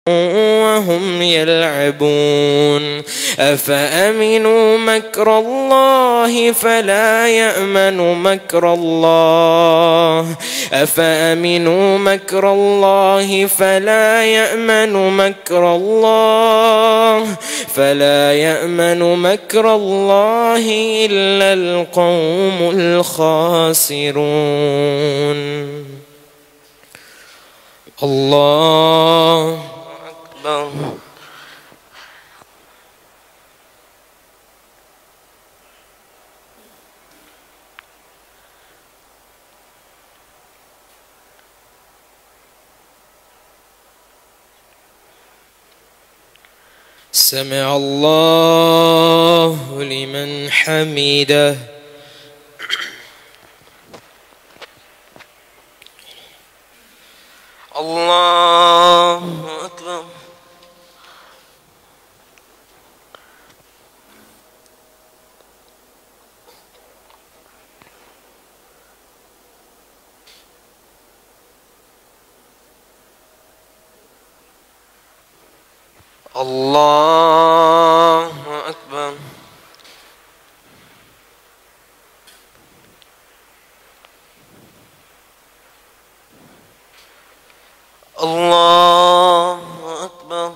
وهم يلعبون أفأمنوا مكر الله فلا يأمن مكر الله أفأمنوا مكر الله فلا يأمن مكر الله إلا القوم الخاسرون. الله أكبر. سمع الله لمن حمده. الله أكبر. الله أكبر. الله أكبر.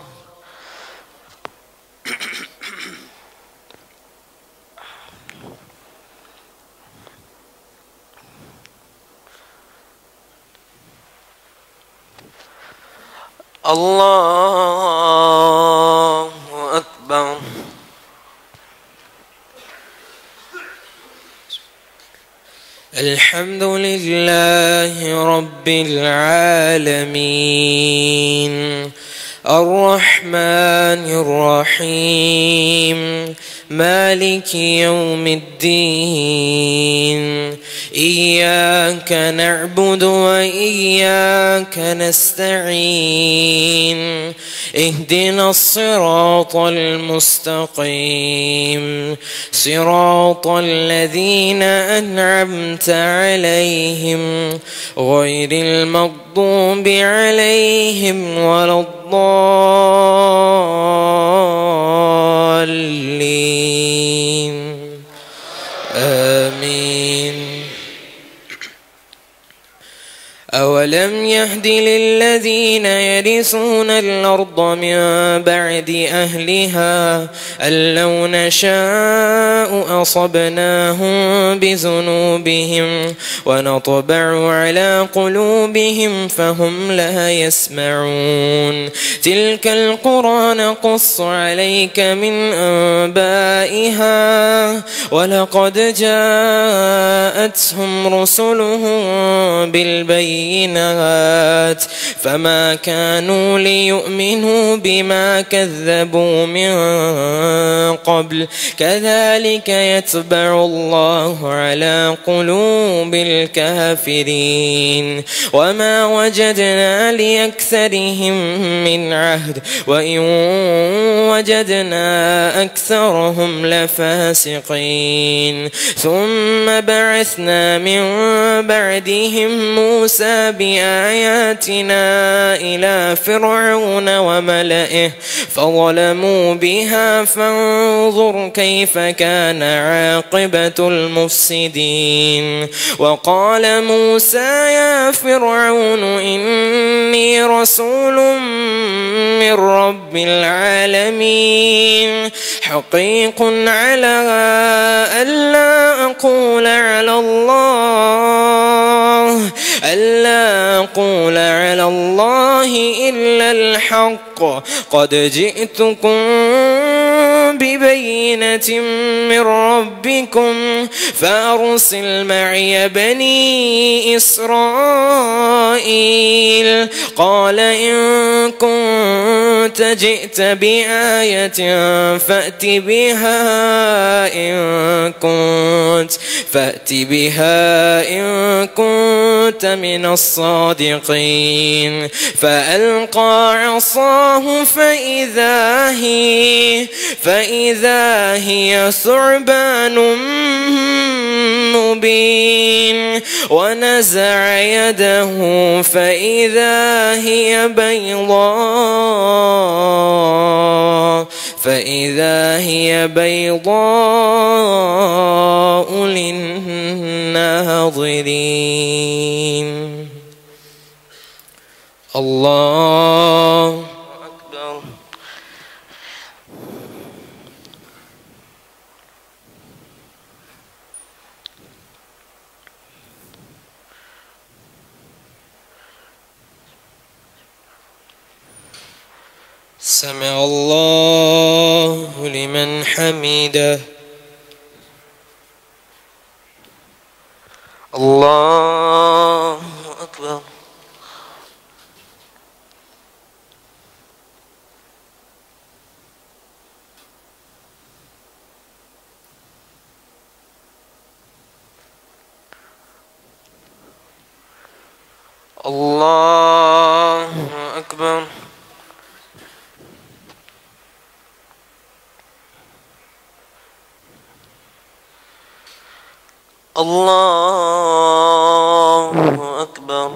الله أكبر. الحمد لله رب العالمين الرحمن الرحيم مالك يوم الدين إياك نعبد وإياك نستعين اهدنا الصراط المستقيم صراط الذين أنعمت عليهم غير المغضوب عليهم ولا الضالين آمين. أولم يهد للذين يرثون الأرض من بعد أهلها أن لو نشاء أصبناهم بذنوبهم ونطبع على قلوبهم فهم لا يسمعون تلك القرى نقص عليك من أنبائها ولقد جاءتهم رسلهم بالبينات فما كانوا ليؤمنوا بما كذبوا من قبل كذلك يطبع الله على قلوب الكافرين وما وجدنا لأكثرهم من عهد وإن وجدنا أكثرهم لفاسقين ثم بعثنا من بعدهم موسى بآياتنا إلى فرعون وملئه فظلموا بها فانظر كيف كان عاقبة المفسدين وقال موسى يا فرعون إني رسول من رب العالمين حقيق على ألا أقول على الله إلا الحق قد جئتكم ببينة من ربكم فأرسل معي بني إسرائيل قال إن كنت جئت بآية فأت بها إن كنت من الصادقين فألقى عصاه فإذا هي ثعبان مبين ونزع يده فإذا هي بيضاء للناظرين. الله أكبر. سمع الله لمن حمده. الله أكبر. الله أكبر. الله أكبر.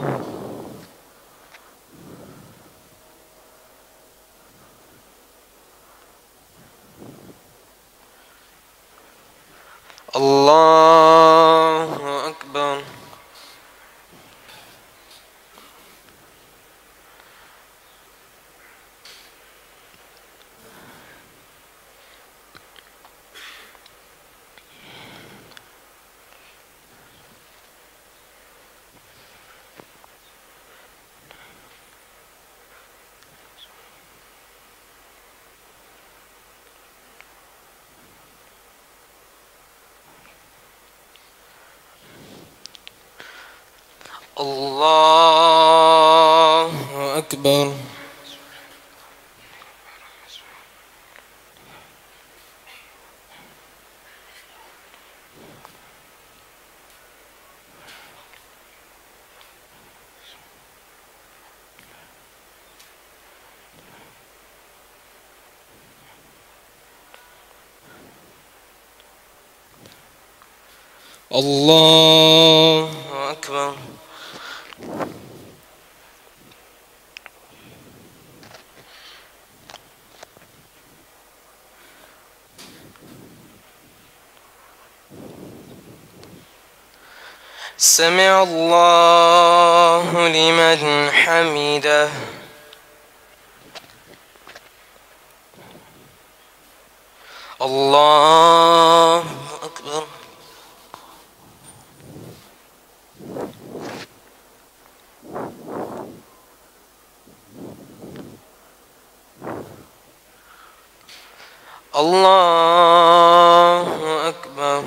الله أكبر. الله أكبر. الله أكبر. سمع الله لمن حمده. الله أكبر. الله أكبر.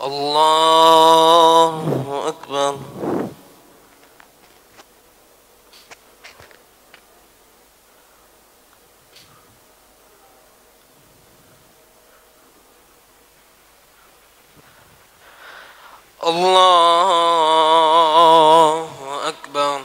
الله أكبر. الله أكبر.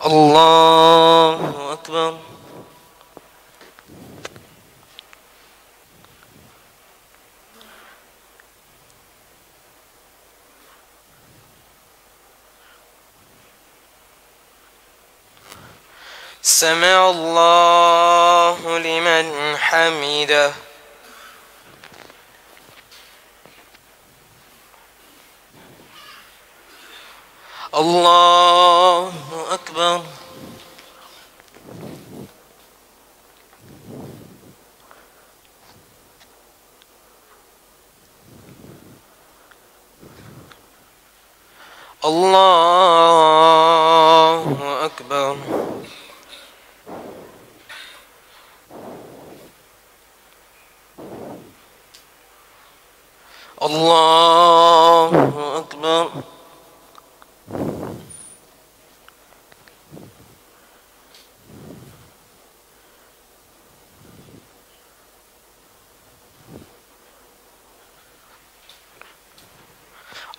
الله أكبر. سمع الله لمن حمده. الله أكبر. الله أكبر. الله أكبر.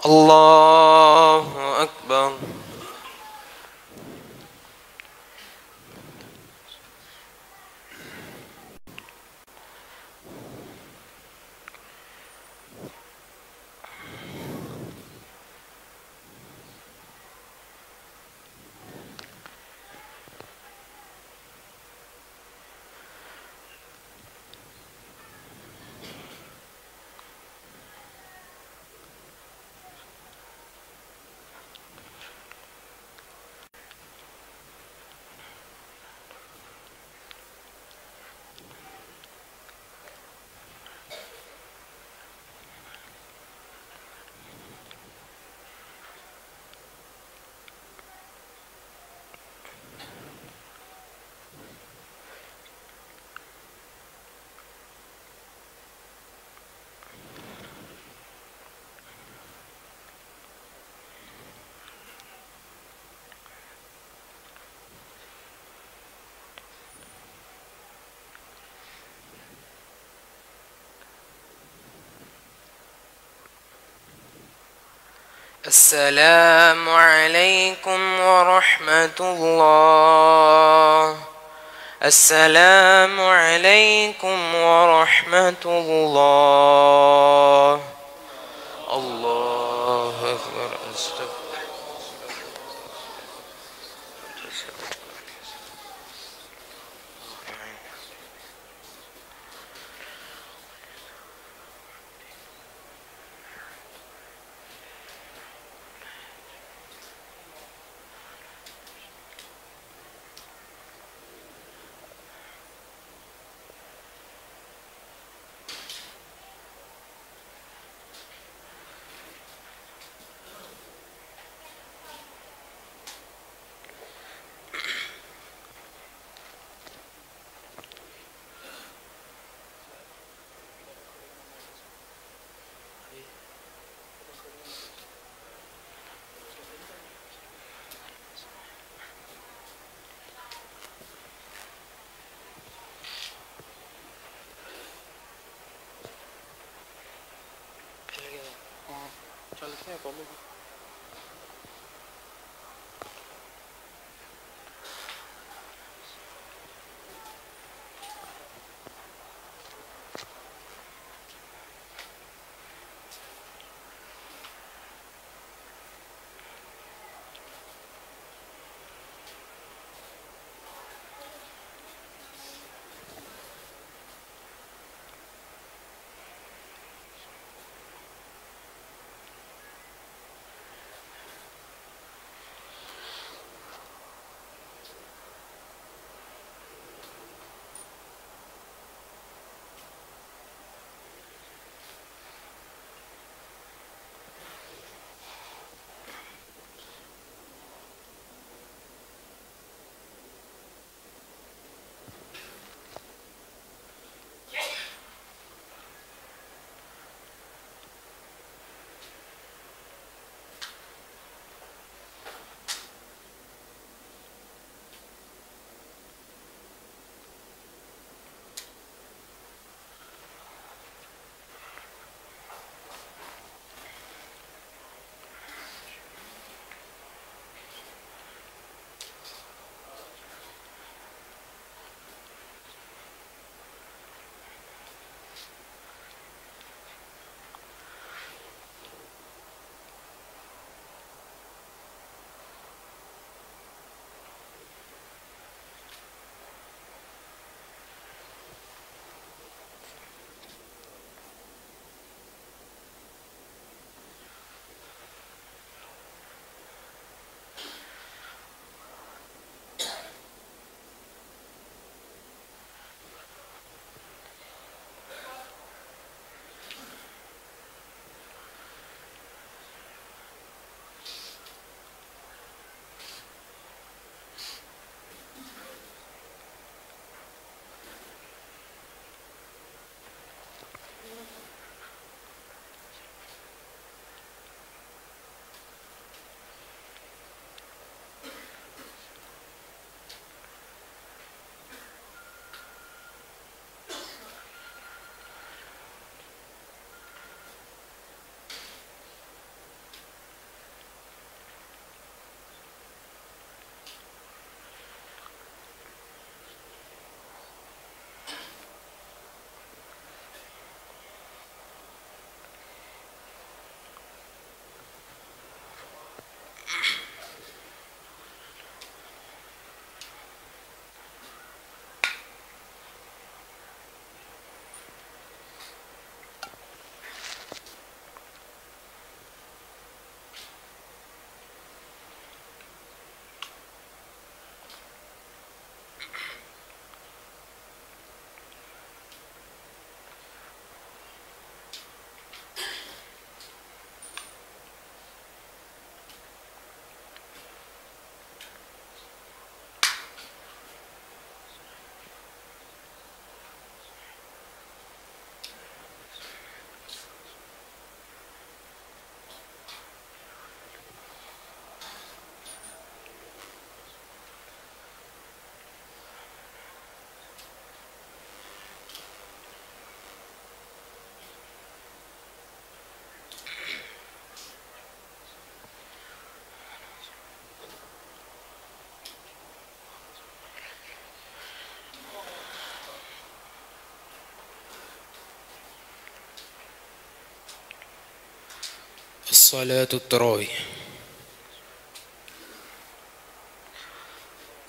الله أكبر. السلام عليكم ورحمة الله. السلام عليكم ورحمة الله. الله أكبر. صلاة التراويح.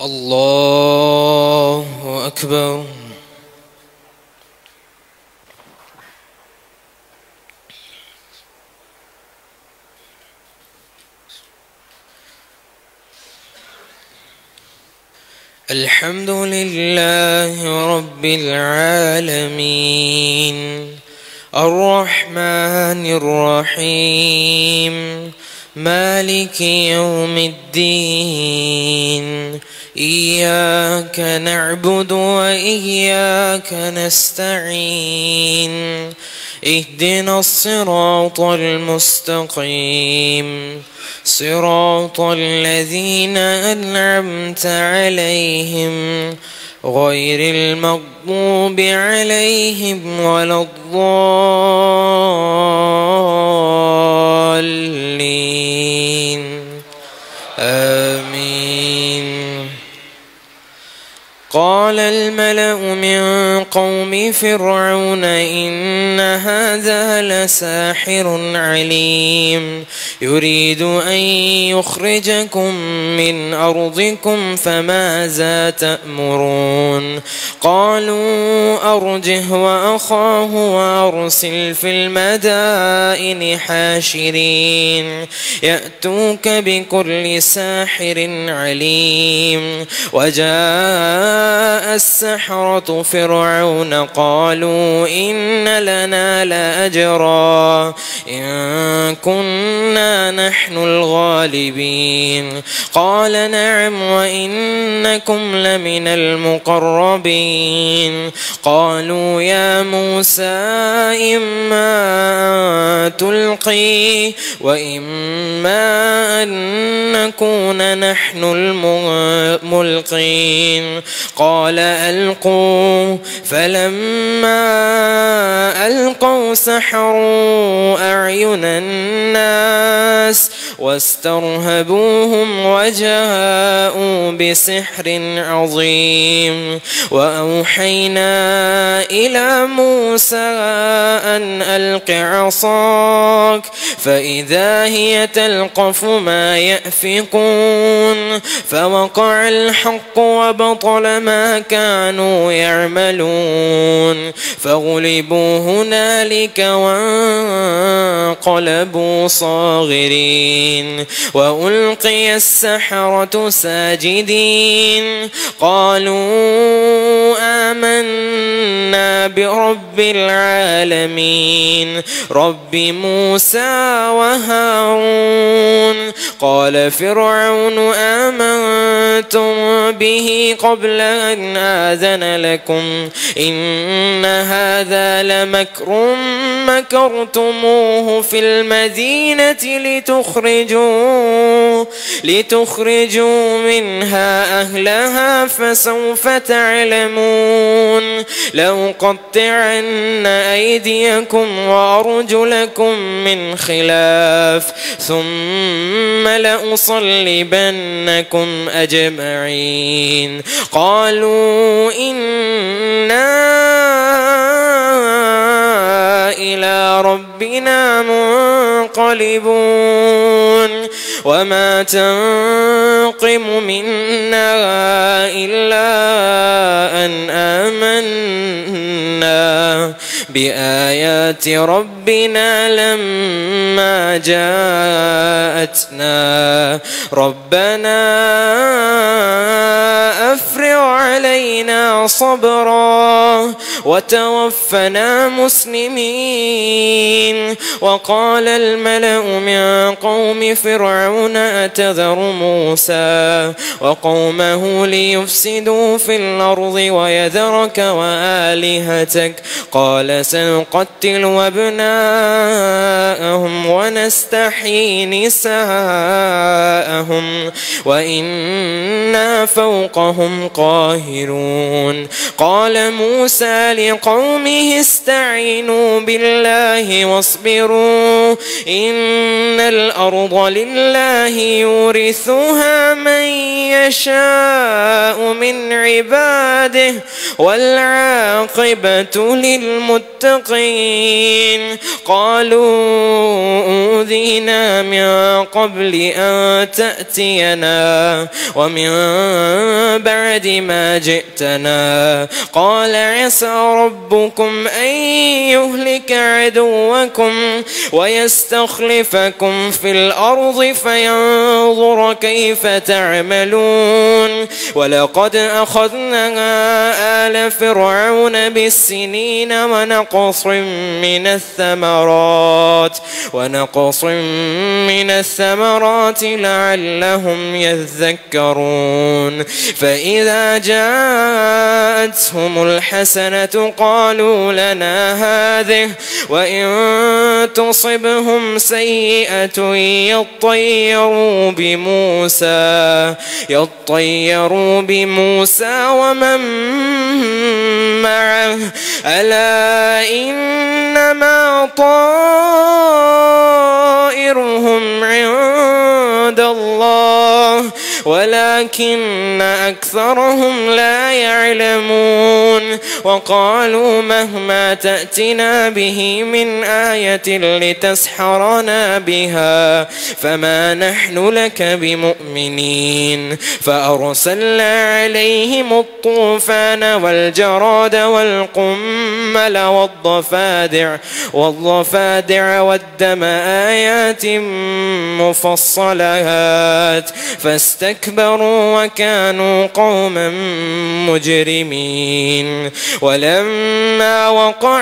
الله أكبر. الحمد لله رب العالمين الرحمن الرحيم مالك يوم الدين إياك نعبد وإياك نستعين اهدنا الصراط المستقيم صراط الذين أنعمت عليهم غير المغضوب عليهم ولا الضالين آمين. قال الملأ من قوم فرعون إن هذا لساحر عليم يريد أن يخرجكم من أرضكم فماذا تأمرون. قالوا أرجه وأخاه وأرسل في المدائن حاشرين يأتوك بكل ساحر عليم. وجاء السحرة فرعون قالوا إن لنا لأجرا إن كنا نحن الغالبين. قال نعم وإنكم لمن المقربين. قالوا يا موسى إما أن تلقي وإما أن نكون نحن الملقين. قال ألقوا. فلما ألقوا سحروا أعين الناس واسترهبوهم وجاءوا بسحر عظيم. وأوحينا إلى موسى أن ألق عصاك فإذا هي تلقف ما يأفكون. فوقع الحق وبطل ما كانوا يعملون. فغلبوا هنالك وانقلبوا صاغرين. وألقي السحرة ساجدين قالوا آمنا برب العالمين رب موسى وهارون. قال فرعون آمنتم به قبل أن آذن لكم إن هذا لمكر مكرتموه في المدينة لتخرجوا منها أهلها فسوف تعلمون. لأقطعن أيديكم وأرجلكم من خلاف ثم لأصلبنكم أجمعين. قالوا إنا إلى ربنا منقلبون. وما تنقم منا إلا أن آمنا بآيات ربنا لما جاءتنا ربنا أفرغ علينا صبرا وتوفنا مسلمين. وقال الملأ من قوم فرعون أتذر موسى وقومه ليفسدوا في الأرض ويذرك وآلهتك قال سنقتل أبناءهم ونستحيي نساءهم وإنا فوقهم قاهرون. قال موسى لقومه استعينوا بالله واصبروا إن الأرض لله يورثها من يشاء من عباده والعاقبة للمتقين. قالوا أوذينا من قبل أن تأتينا ومن بعد ما جئتنا. قال عسى ربكم أن يهلك عدوكم ويستخلفكم في الأرض فينظر كيف تعملون. ولقد أخذنا آل فرعون بالسنين ونقص من الثمرات لعلهم يذكرون. فإذا جاءتهم الحسنة قالوا لنا هذه وإن تصبهم سيئة يطيروا بموسى ومن معه ألا إنما طائرهم عند الله ولكن أكثرهم لا يعلمون. وقالوا مهما تأتنا به من آية لتسحرنا بها فما نحن لك بمؤمنين. فأرسلنا عليهم الطوفان والجراد والقمل والضفادع والدم آيات مفصلات فاستكبروا وكانوا قوما مجرمين. ولما وقع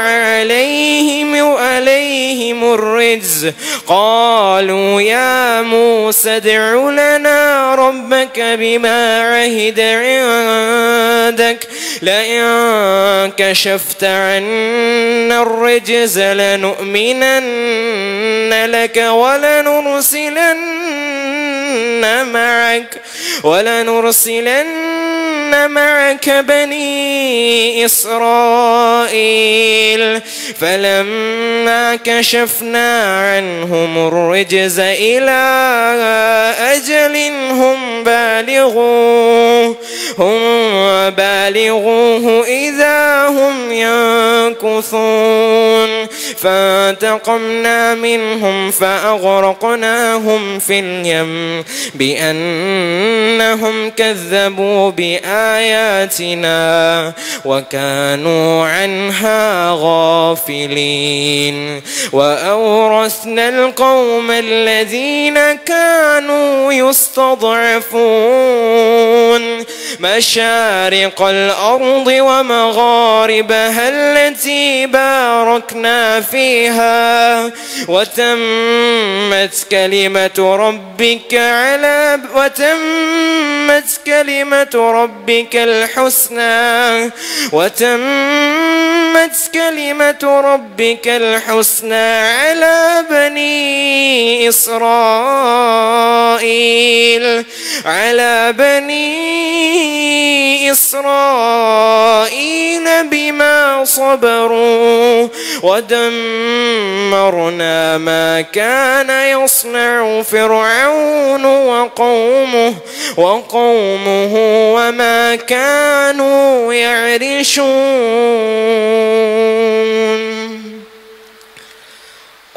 عليهم الرجز قالوا يا موسى ادع لنا ربك بما عهد عندك لئن كشفت عنا الرجز لنؤمنن لك ولنرسلن معك بني إسرائيل. فلما كشفنا عنهم الرجز إلى أجل هم بالغوه إذا هم ينكثون. فانتقمنا منهم فأغرقناهم في اليم بأنهم كذبوا بآياتنا وكانوا عنها غافلين. وأورثنا القوم الذين كانوا يستضعفون مشارق الأرض ومغاربها التي باركنا فيها وتمت كلمة ربك الحسنى على بني إسرائيل بما صبروا ودمرنا ما كان يصنع فرعون وقومه وما كانوا يعرشون.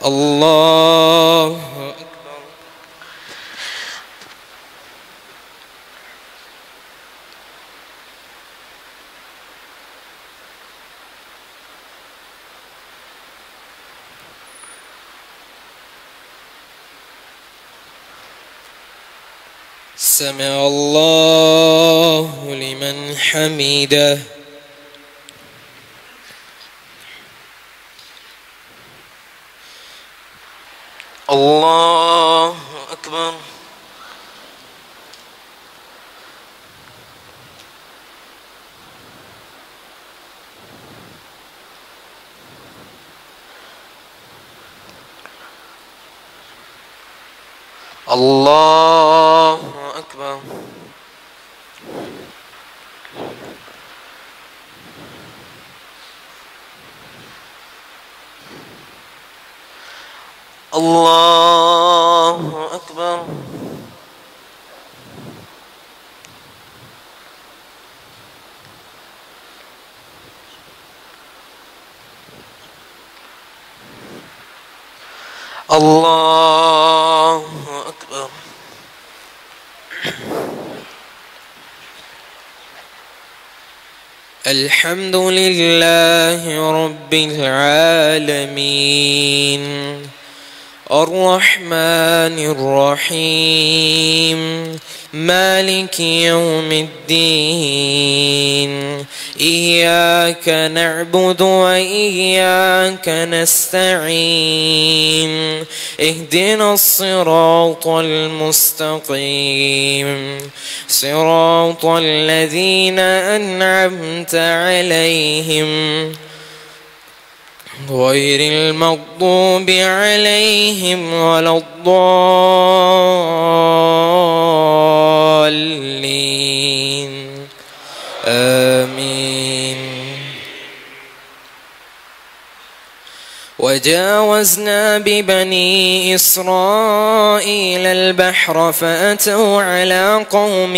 الله أكبر. سمع الله لمن حمده. الله أكبر. الله أكبر. الله أكبر. الله أكبر. الحمد لله رب العالمين الرحمن الرحيم مالك يوم الدين إياك نعبد وإياك نستعين اهدنا الصراط المستقيم صراط الذين أنعمت عليهم غير المغضوب عليهم ولا الضالين آمين. وجاوزنا ببني إسرائيل البحر فأتوا على قوم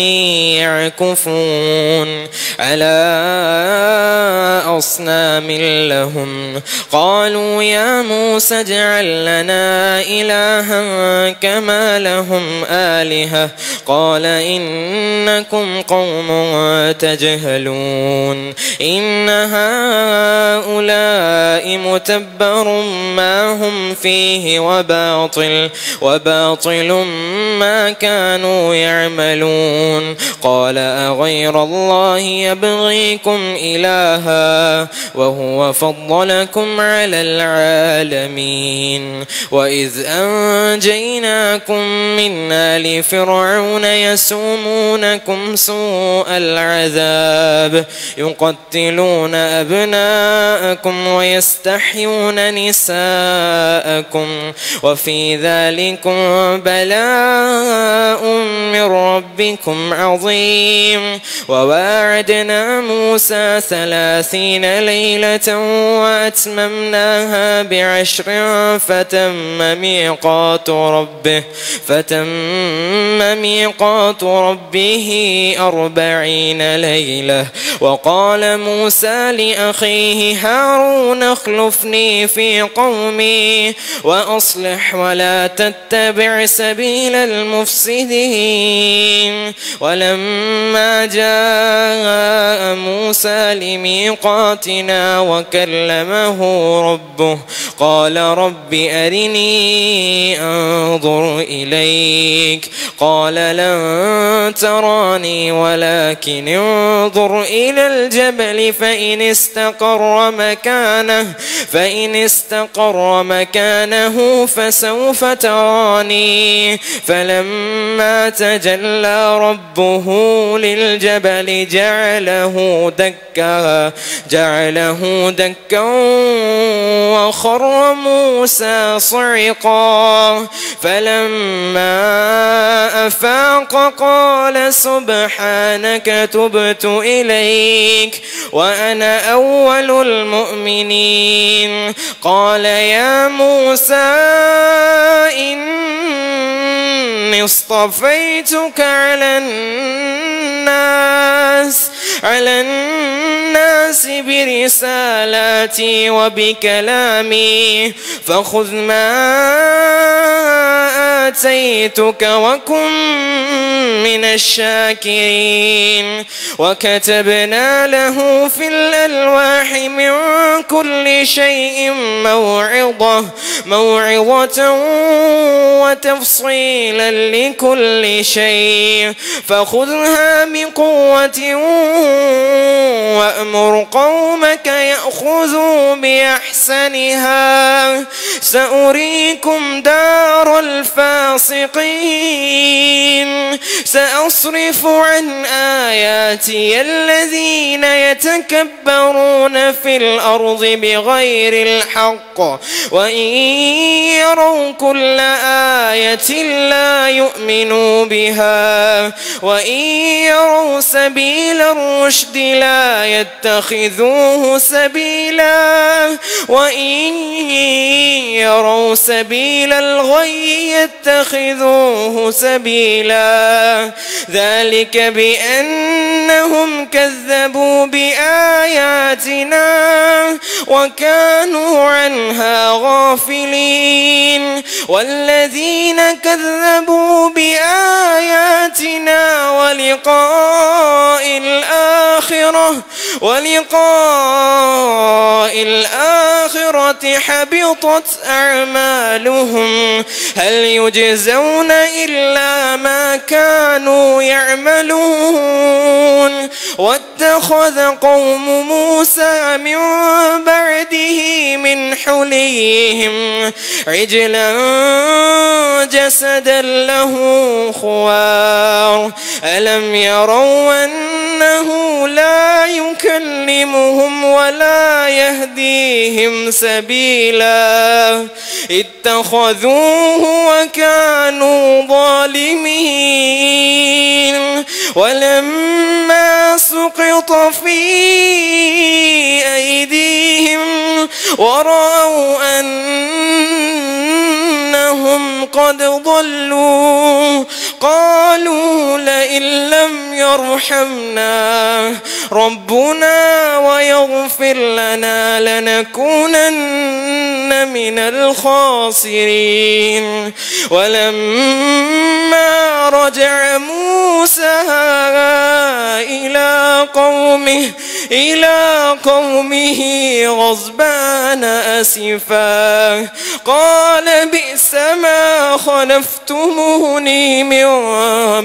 يعكفون على أصنام لهم قالوا يا موسى اجعل لنا إلها كما لهم آلهة قال إنكم قوم تجهلون إن هؤلاء متبر ما هم فيه وباطل ما كانوا يعملون قال أغير الله يبغيكم إلها وهو فضلكم على العالمين وإذ أنجيناكم من آل فرعون يسومونكم سوء العذاب يقتلون أبناءكم ويستحيون نساءكم وفي ذلكم بلاء من ربكم عظيم. وواعدنا موسى 30 ليلة وأتممناها ب10 فتم ميقات ربه 40 ليلة. وقال موسى لأخيه هارون اخلفني في قومي وأصلح ولا تتبع سبيل المفسدين. ولما جاء موسى لميقاتنا وكلمه ربه قال رب أرني أنظر إليك قال لن تراني ولكن انظر إلى الجبل فإن استقر مكانه فسوف تراني. فلما تجلى ربه للجبل جعله دكا وخر موسى صعقا. فلما أفاق قال سبحانك تبت إليك وأنا أول المؤمنين. قال يا موسى إني اصطفيتك على الناس برسالاتي وبكلامي فخذ ما آتيتك وكن من الشاكرين. وكتبنا له في الألواح من كل شيء موعظة وتفصيلا لكل شيء فخذها بقوة وأمر قومك يأخذوا بأحسنها سأريكم دار الفاسقين. سأصرف عن آياتي الذين يتكبرون في الأرض بغير الحق وإن يروا كل آية لا يؤمنوا بها وإن يروا سبيل الرشد لا يتخذوه سبيلا وإن يروا سبيل الغي يتخذوه سبيلا. ذلك بأن إنهم كذبوا بآياتنا وكانوا عنها غافلين والذين كذبوا بآياتنا ولقاء الآخرة حبطت أعمالهم هل يجزون إلا ما كانوا يعملون واتخذ قوم موسى من بعده من حليهم عجلا جسدا له خوار ألم يروا أنه لا يكلمهم ولا يهديهم سبيلا اتخذوه وكانوا ظالمين ولما سقط في أيديهم ورأوا أنهم قد ضلوا قالوا لئن لم يرحمنا ربنا ويغفر لنا لنكونن من الخاسرين ولما رجع موسى إلى قومه غضبان أسفا قال بئس ما خلفتموني من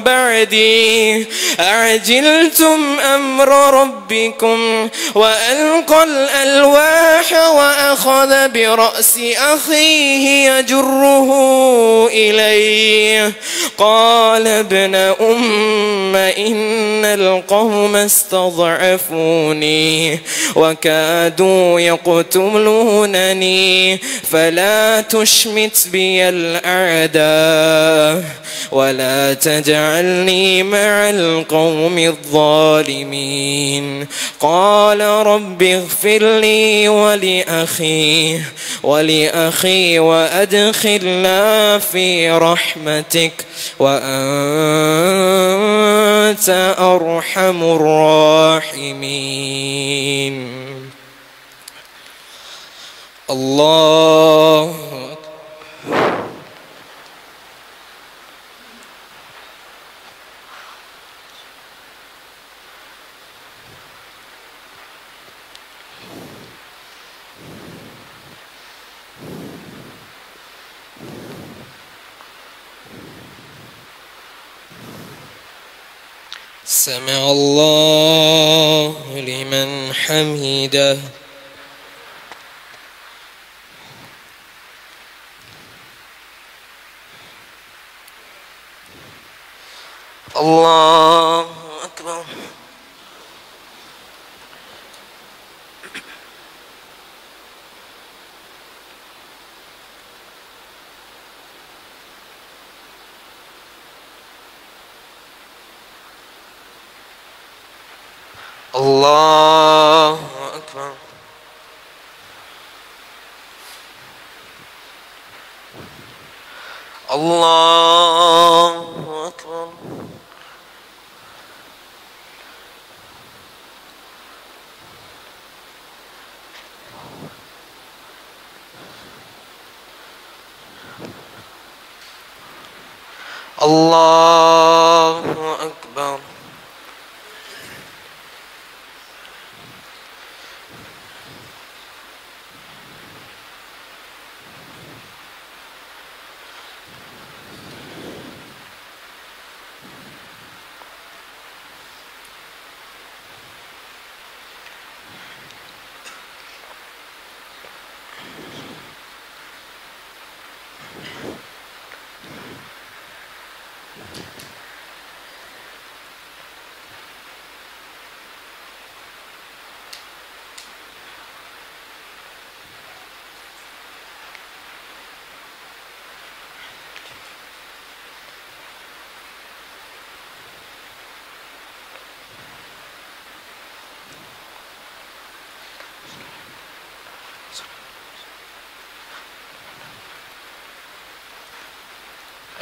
بعدي أعجلتم أمر ربكم وألقى الألواح وأخذ برأس أخيه يجره إليه قال ابن أم إن القوم استضعفوني وكادوا يقتلونني فلا تشمت بي الأعداء ولا تجعلني مع القوم الظالمين قال رب اغفر لي ولأخي وأدخلنا في رحمتك وأنت أرحم الراحمين الله سمع الله لمن حمده الله أكبر الله أكبر الله أكبر الله أكبر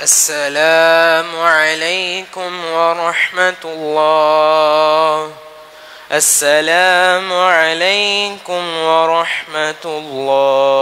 السلام عليكم ورحمة الله. السلام عليكم ورحمة الله.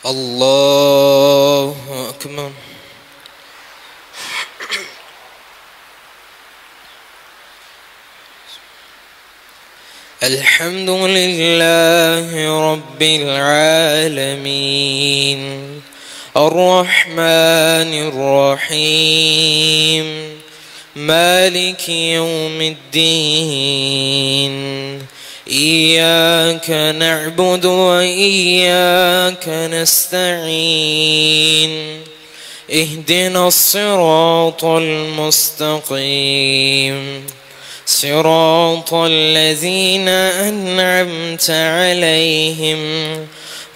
الله أكبر. الحمد لله رب العالمين الرحمن الرحيم مالك يوم الدين إياك نعبد وإياك نستعين اهدنا الصراط المستقيم صراط الذين أنعمت عليهم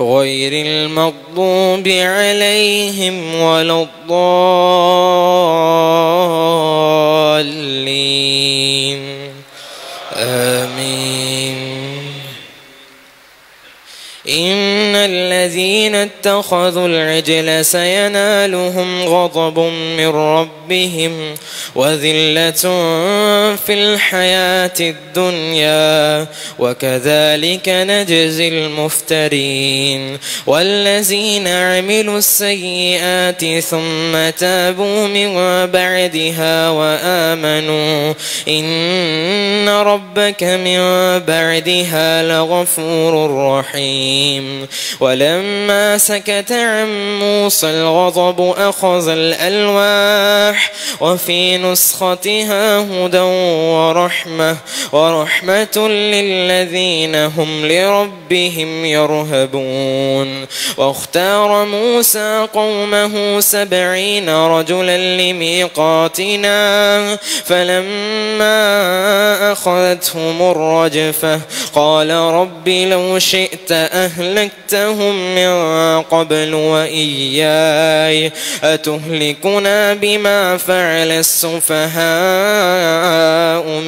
غير المغضوب عليهم ولا الضالين آمين. إن الذين اتخذوا العجل سينالهم غضب من ربهم وذلة في الحياة الدنيا وكذلك نجزي المفترين. والذين عملوا السيئات ثم تابوا من بعدها وآمنوا إن ربك من بعدها لغفور رحيم. ولما سكت عن موسى الغضب أخذ الألواح وفي نسختها هدى ورحمة للذين هم لربهم يرهبون. واختار موسى قومه 70 رجلا لميقاتنا فلما أخذتهم الرجفة قال رب لو شئت أهلكتهم من قبل وإياي أتهلكنا بما فعل السفهاء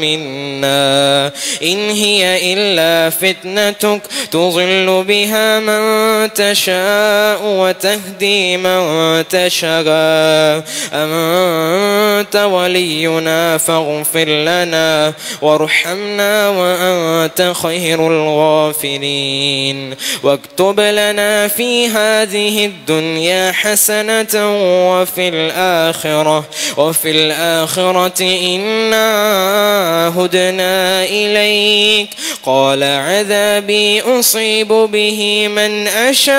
منا إن هي إلا فتنتك تضل بها من تشاء وتهدي من تشاء أنت ولينا فاغفر لنا وارحمنا وأنت خير الغافرين. واكتب لنا في هذه الدنيا حسنة وفي الآخرة إنا هدنا إليك قال عذابي أصيب به من أشاء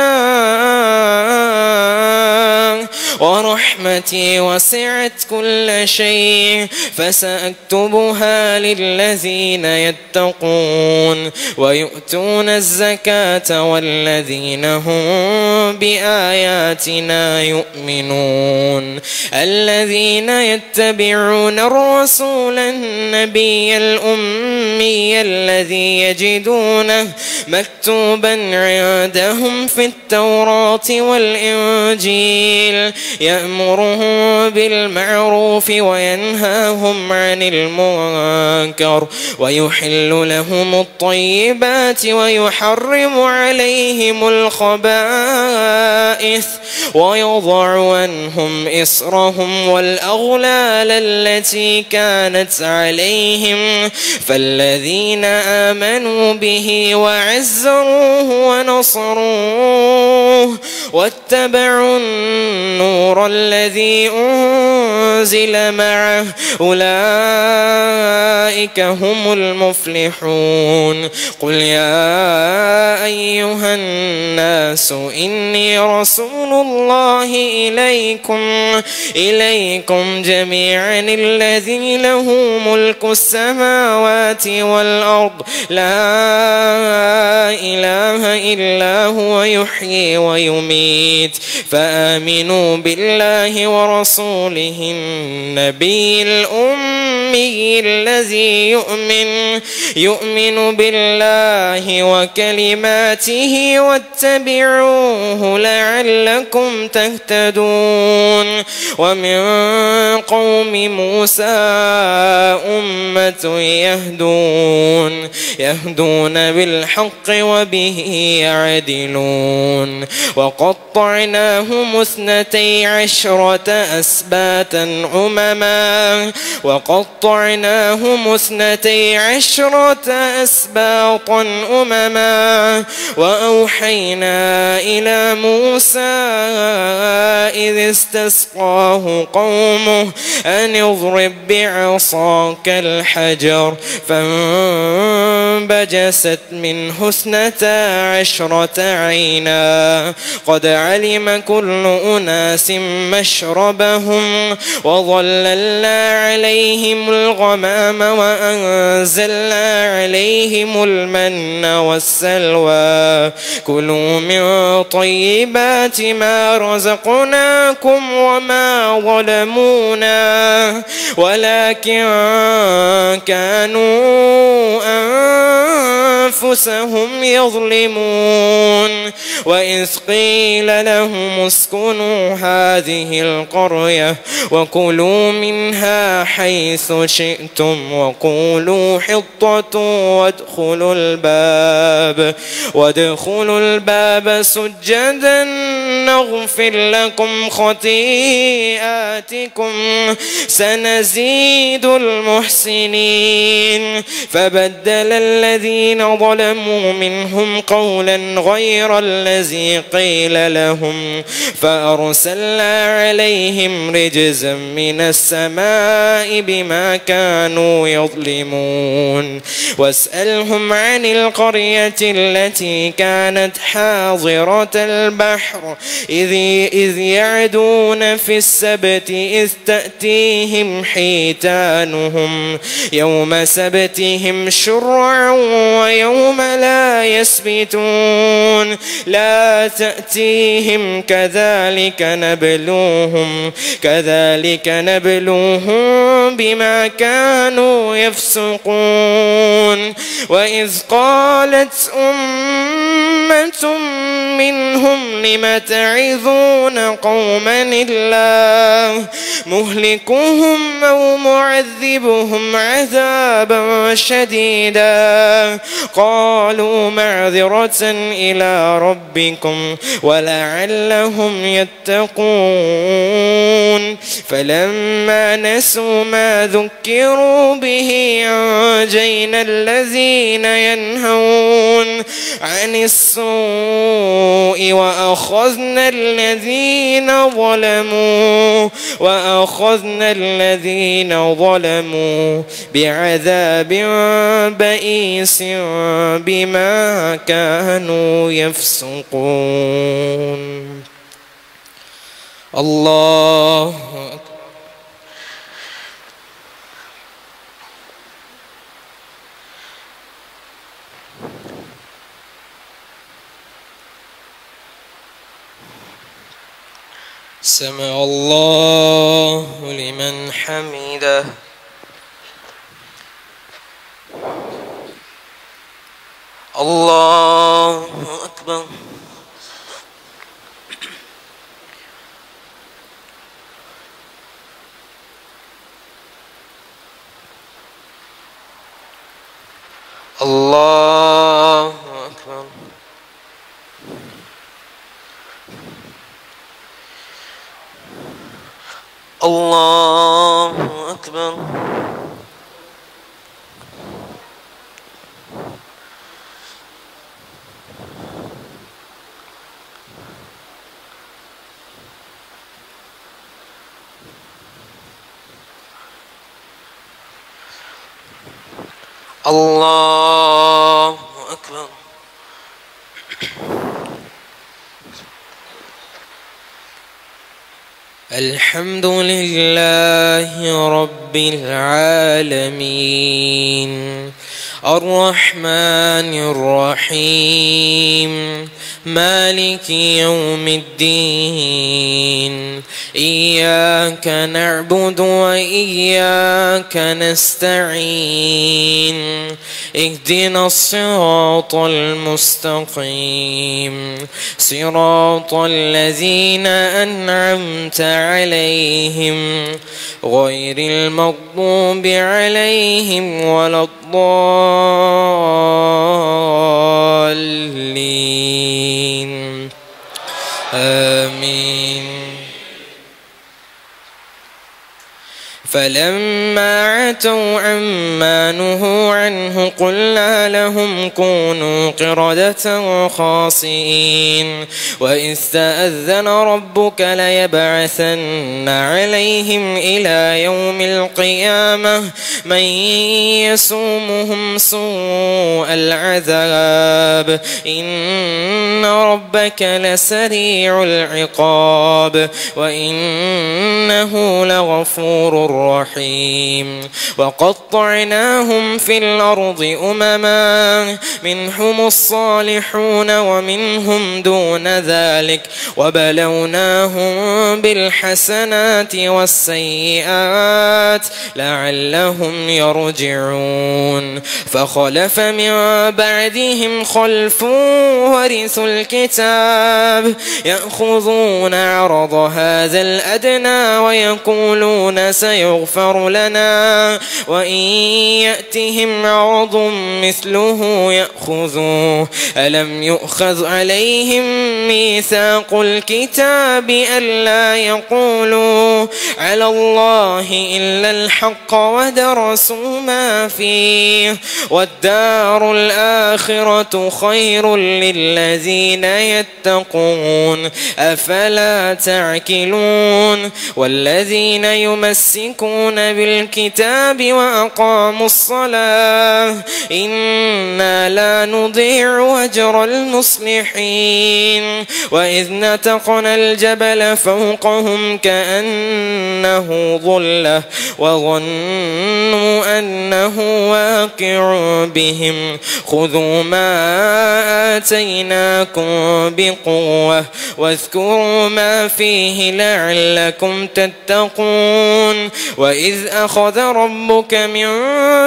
ورحمتي وسعت كل شيء فسأكتبها للذين يتقون ويؤتون الزكاة والذين هم بآياتنا يؤمنون. الذين يتبعون الرسول النبي الأمي الذي يجدونه مكتوبا عندهم في التوراة والإنجيل يأمرهم بالمعروف وينهاهم عن المنكر ويحل لهم الطيبات ويحرم عليهم الخبائث ويضع عنهم إصرهم والأغلال التي كانت عليهم فالذين آمنوا به وعزروه ونصروه واتبعوا النور الذي أنزل معه أولئك هم المفلحون. قل يا أيها الناس الناس إني رسول الله إليكم جميعا الذي له ملك السماوات والأرض لا إله إلا هو يحيي ويميت فآمنوا بالله ورسوله النبي الأمي الذي يؤمن بالله وكلماته واتبعوه لعلكم تهتدون ومن قوم موسى أمة يهدون بالحق وبه يعدلون وقطعناهم 12 أسباطا أمما وأوحينا إلى موسى إذ استسقاه قومه أن اضرب بعصاك الحجر فانبجست منه 12 عينا قد علم كل أناس مشربهم وظللنا عليهم الغمام وأنزلنا عليهم المن والسلوى كلوا من طيبات ما رزقناكم وما ظلمونا ولكن كانوا أنفسهم يظلمون وإذ قيل لهم اسكنوا هذه القرية وكلوا منها حيث شئتم وقولوا حطة وادخلوا الباب سجدا نغفر لكم خطيئاتكم سنزيد المحسنين فبدل الذين ظلموا منهم قولا غير الذي قيل لهم فأرسلنا عليهم رجزا من السماء بما كانوا يظلمون واسألهم عن القرية التي كانت حاضرة البحر إذ يعدون في السبت إذ تأتيهم حيتانهم يوم سبتهم شرعا ويوم لا يسبتون لا تأتيهم كذلك نبلوهم بما كانوا يفسقون وإذ قالت أمة منهم لم تعظون قوما الله مهلكهم أو معذبهم عذابا شديدا قالوا معذرة إلى ربكم ولعلهم يتقون فلما نسوا ما ذكروا به أنجينا الذين ينهون عن السوء وأخذنا الذين ظلموا بعذاب بئيس بما كانوا يفسقون الله سمع الله لمن حمده الله أكبر الله أكبر الله أكبر الله أكبر الحمد لله رب العالمين الرحمن الرحيم مالك يوم الدين إياك نعبد وإياك نستعين اهدنا الصراط المستقيم صراط الذين أنعمت عليهم غير المغضوب عليهم ولا الضالين آمين. فلما عتوا عما نهوا عنه قلنا لهم كونوا قردة خاسئين وإذ تأذن ربك ليبعثن عليهم إلى يوم القيامة من يسومهم سوء العذاب إن ربك لسريع العقاب وإنه لغفور رحيم. وقطعناهم في الأرض أمما منهم الصالحون ومنهم دون ذلك وبلوناهم بالحسنات والسيئات لعلهم يرجعون. فخلف من بعدهم خلف ورثوا الكتاب يأخذون عرض هذا الأدنى ويقولون سيغفر لنا وإن يأتهم عرض مثله يأخذوه ألم يؤخذ عليهم ميثاق الكتاب ألا يقولوا على الله إلا الحق ودرسوا ما فيه والدار الآخرة خير للذين يتقون أفلا تعقلون. والذين يمسكون بالكتاب وأقاموا الصلاة إنا لا نضيع أجر المصلحين. وإذ نتقنا الجبل فوقهم كأنه ظلة وظنوا أنه واقع بهم خذوا ما آتيناكم بقوة واذكروا ما فيه لعلكم تتقون. وإذ أخذ ربك من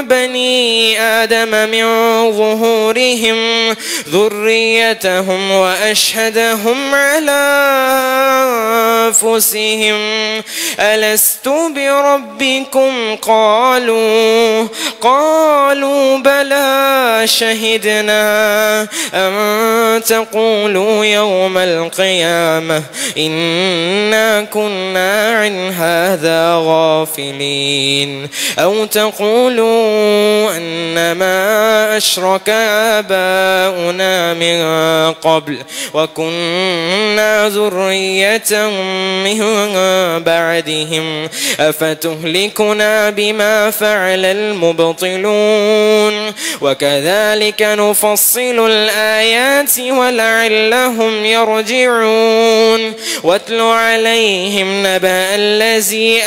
بني آدم من ظهورهم ذريتهم وأشهدهم على أنفسهم ألست بربكم قالوا بلى شهدنا أن تقولوا يوم القيامة إنا كنا عن هذا غافلين أو تقولوا أنما أشرك آباؤنا من قبل وكنا ذرية من بعدهم أفتهلكنا بما فعل المبطلون وكذلك نفصل الآيات ولعلهم يرجعون. واتل عليهم نبأ الذي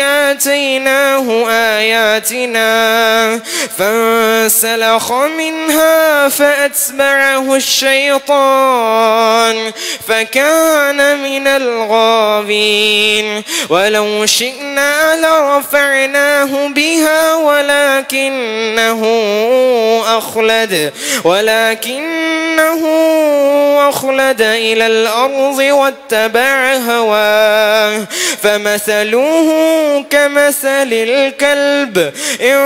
آتيناه آياتنا فانسلخ منها فأتبعه الشيطان فكان من الغاوين. ولو شئنا لرفعناه بها ولكنه أخلد إلى الأرض واتبع هواه فمثله كمثل الكلب إن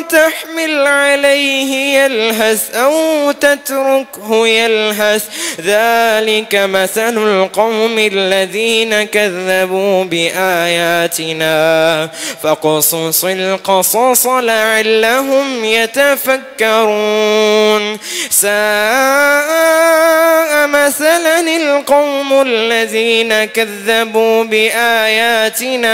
تحمل عليه يلهث أو تتركه يلهث ذلك مثل القوم الذين كذبوا بآياتنا فاقصص القصص لعلهم يتفكرون. ساء مثلا القوم الذين كذبوا بآياتنا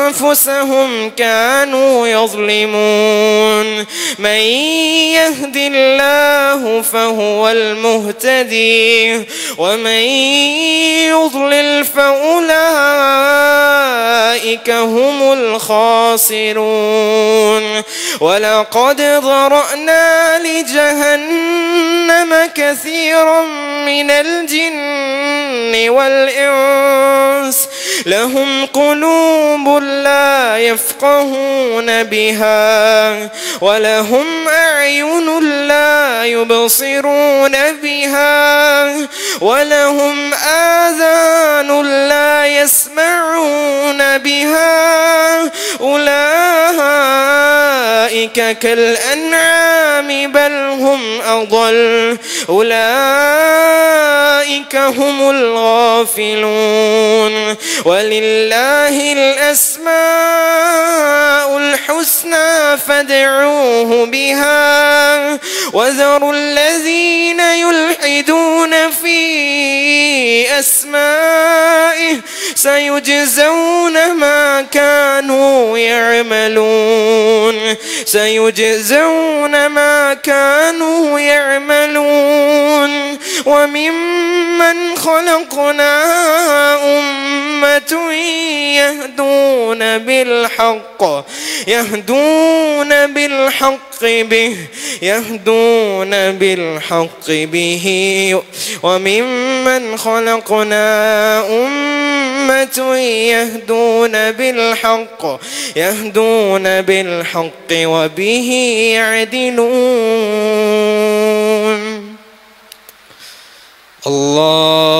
وأنفسهم كانوا يظلمون. من يهد الله فهو المهتدي ومن يضلل فأولئك هم الخاسرون. ولقد ذرأنا لجهنم كثيرا من الجن والإنس لهم قلوب لا يفقهون بها ولهم أعين لا يبصرون بها ولهم آذان لا يسمعون بها أولئك كالأنعام بل هم أضل أولئك هم الغافلون. ولله الأسماء الحسنى فادعوه بها وذروا الذين يلحدون في أسمائه سيجزون ما كانوا يعملون وممن خلقنا أمة يهدون بالحق به وممن خلقنا أمة يهدون بالحق وبه يعدلون. الله